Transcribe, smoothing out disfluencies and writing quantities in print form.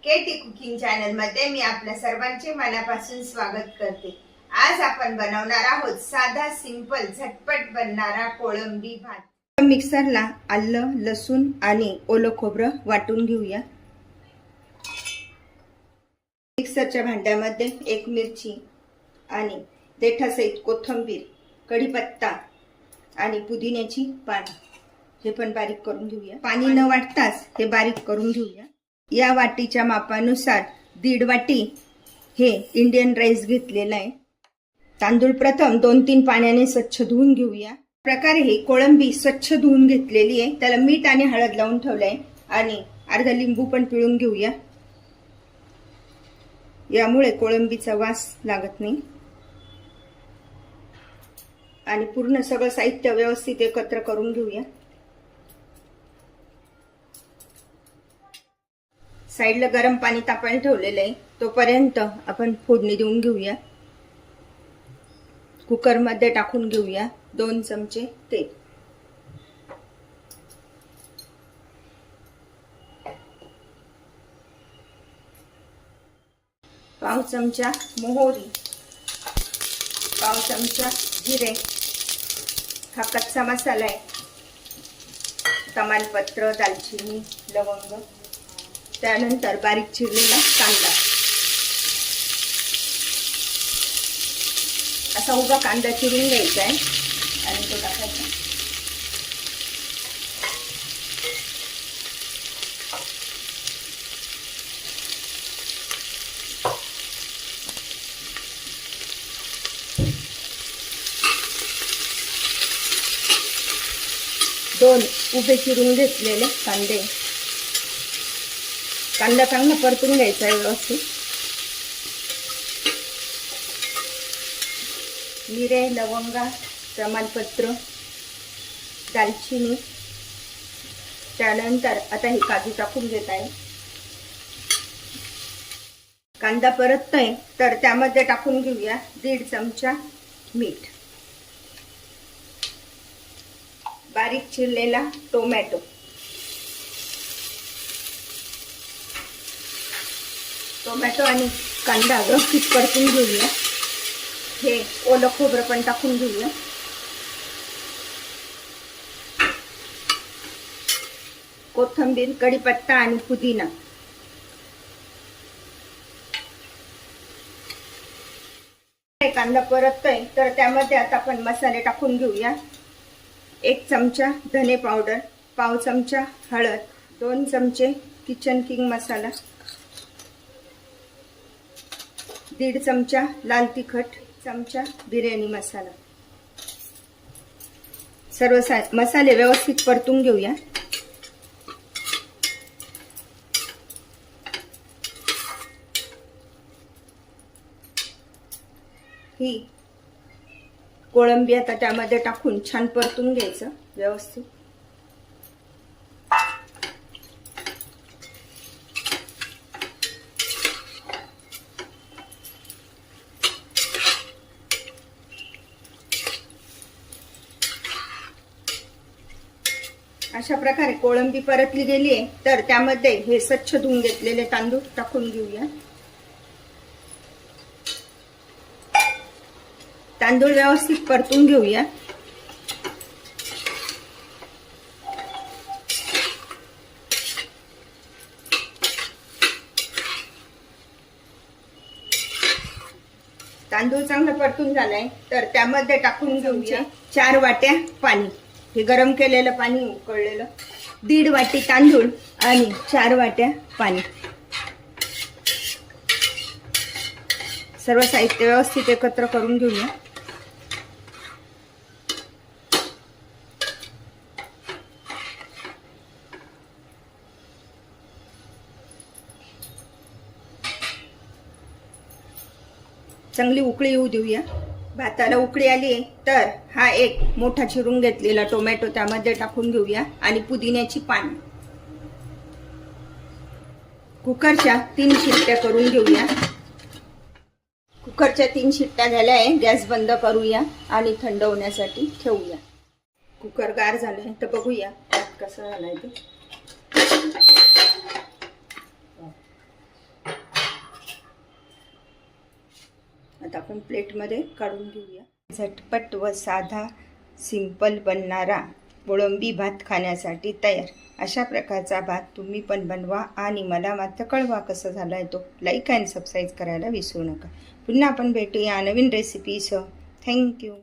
Katy cooking channel मध्ये मी आपल्या सर्वांचे मनापासून स्वागत करते। आज आपण बनवणार आहोत साधा सिंपल झटपट बनणारा कोळंबी भात। मिक्सरला आलं, लसूण आणि ओलं खोबरं वाटून घेऊया। मिक्सरच्या भांड्यामध्ये एक मिरची आणि देठासहित कोथिंबीर, कढीपत्ता आणि पुदिन्याची पाने हे पण बारीक करून घेऊया। पाणी न वाटताच हे बारीक करून घेऊया। या वाटीच्या मापानुसार 1.5 वाटी हे इंडियन राईस घेतलेला आहे। तांदूळ प्रथम 2-3 पाण्याने स्वच्छ धुवून घेऊया। प्रकारे ही कोळंबी स्वच्छ धुवून घेतलेली आहे। त्याला मीठ आणि हळद लावून ठेवलंय आणि अर्धा लिंबू पण पिळून घेऊया। यामुळे कोळंबीचा वास लागत नाही। आणि पूर्ण सगळं साहित्य व्यवस्थित एकत्र करून घेऊया। साइडला गरम पाणी तापायला ठेवलेलं आहे, तोपर्यंत आपण फोडणी देऊन घेऊया। कुकर मध्ये टाकून घेऊया 2 चमचे तेल, 1/2 चमचा मोहरी, 1/2 चमचा जिरे, हा कच्चा मसाला आहे, तमालपत्र, दालचिनी, लवंग, त्यानंतर बारीक चिरलेला कांदा। असा उभा कांदा चिरून घ्यायचा आहे आणि तो टाकायचा। दोन उभे चिरून घेतलेले कांदे, कांदा चांगला परतून घ्यायचा आहे व्यवस्थित। मिरे, लवंगा, तमालपत्र, दालचिनी, त्यानंतर आता हे काजू टाकून घेत आहे। कांदा परततोय तर त्यामध्ये टाकून घेऊया 1.5 चमचा मीठ, बारीक चिरलेला टोमॅटो, टोमॅटो आणि कांदा व्यवस्थित परतून घेऊया। हे ओलं खोबरं पण टाकून घेऊया। कोथिंबीर, कढीपत्ता आणि पुदिना, कांदा परततोय तर त्यामध्ये आता आपण मसाले टाकून घेऊया। 1 चमचा धने पावडर, 1/2 चमचा हळद, 2 चमचे किचन किंग मसाला, 1.5 चमचा लाल तिखट, 1 चमचा बिर्याणी मसाला। सर्व मसाले व्यवस्थित परतून घेऊया। ही कोळंबी आता त्यामध्ये टाकून छान परतून घ्यायचं व्यवस्थित। अशा प्रकारे कोळंबी परतली गेली आहे तर त्यामध्ये हे स्वच्छ धुवून घेतलेले तांदूळ टाकून घेऊया। तांदूळ व्यवस्थित परतून घेऊया। तांदूळ चांगला परतून झालाय तर त्यामध्ये टाकून घेऊया 4 वाट्या पाणी। हे गरम केलेलं पाणी उकळलेलं, 1.5 वाटी तांदूळ आणि 4 वाट्या पाणी। सर्व साहित्य व्यवस्थित एकत्र करून घेऊया। चांगली उकळी येऊ देऊया। भाताला उकळी आली तर हा एक मोठा चिरून घेतलेला टोमॅटो त्यामध्ये टाकून घेऊया आणि पुदिन्याची पाने। कुकरच्या 3 शिट्ट्या करून घेऊया। कुकरच्या 3 शिट्ट्या झाल्या आहे। गॅस बंद करूया आणि थंड होण्यासाठी ठेवूया। कुकर गार झाले तर बघूया कसं झालंय ते। आता आपण प्लेटमध्ये काढून घेऊया. झटपट व साधा सिंपल बनणारा कोळंबी भात खाण्यासाठी तयार. अशा प्रकारचा भात तुम्ही पण बनवा आणि मला मात्र कळवा कसा झाला आहे तो. लाईक आणि सबस्क्राईब करायला विसरू नका. पुन्हा आपण भेटूया नवीन रेसिपीसह. थँक्यू.